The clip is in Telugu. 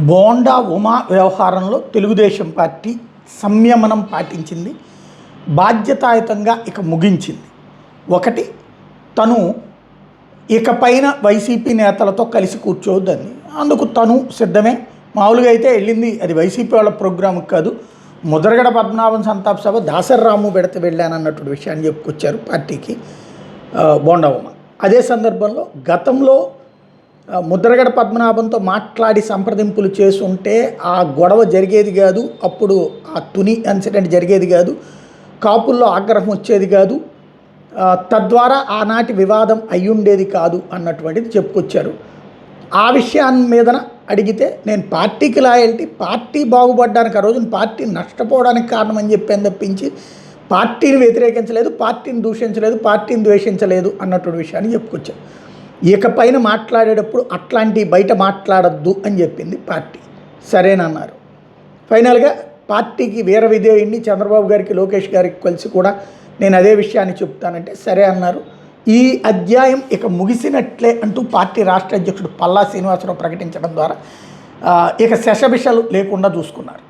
బోండా ఉమా వ్యవహారంలో తెలుగుదేశం పార్టీ సంయమనం పాటించింది. బాధ్యతాయుతంగా ఇక ముగించింది. ఒకటి, తను ఇకపైన వైసీపీ నేతలతో కలిసి కూర్చోవద్దని, అందుకు తను సిద్ధమే. మామూలుగా అయితే వెళ్ళింది అది వైసీపీ వాళ్ళ ప్రోగ్రాముకి కాదు, ముద్రగడ పద్మనాభం సంతాప సభ దాసరి రాము పెడితే వెళ్ళానన్నటువంటి విషయాన్ని చెప్పుకొచ్చారు పార్టీకి బోండా ఉమ. అదే సందర్భంలో గతంలో ముద్రగడ పద్మనాభంతో మాట్లాడి సంప్రదింపులు చేసుంటే ఆ గొడవ జరిగేది కాదు, అప్పుడు ఆ తుని ఇన్సిడెంట్ జరిగేది కాదు, కాపుల్లో ఆగ్రహం వచ్చేది కాదు, తద్వారా ఆనాటి వివాదం అయ్యుండేది కాదు అన్నటువంటిది చెప్పుకొచ్చారు. ఆ విషయాన్ని మీదన అడిగితే నేను పార్టీకి లాయల్టీ, పార్టీ బాగుపడడానికి, ఆ రోజున పార్టీ నష్టపోవడానికి కారణం అని చెప్పాను తప్పించి పార్టీని వ్యతిరేకించలేదు, పార్టీని దూషించలేదు, పార్టీని ద్వేషించలేదు అన్నటువంటి విషయాన్ని చెప్పుకొచ్చారు. ఇకపైన మాట్లాడేటప్పుడు అట్లాంటి బయట మాట్లాడద్దు అని చెప్పింది పార్టీ. సరేనన్నారు. ఫైనల్గా పార్టీకి వీర విధేయుడిని చంద్రబాబు గారికి, లోకేష్ గారికి కలిసి కూడా నేను అదే విషయాన్ని చెప్తానంటే సరే అన్నారు. ఈ అధ్యాయం ఇక ముగిసినట్లే అంటూ పార్టీ రాష్ట్ర అధ్యక్షుడు పల్లా శ్రీనివాసరావు ప్రకటించడం ద్వారా ఇక శషబిషలు లేకుండా చూసుకున్నారు.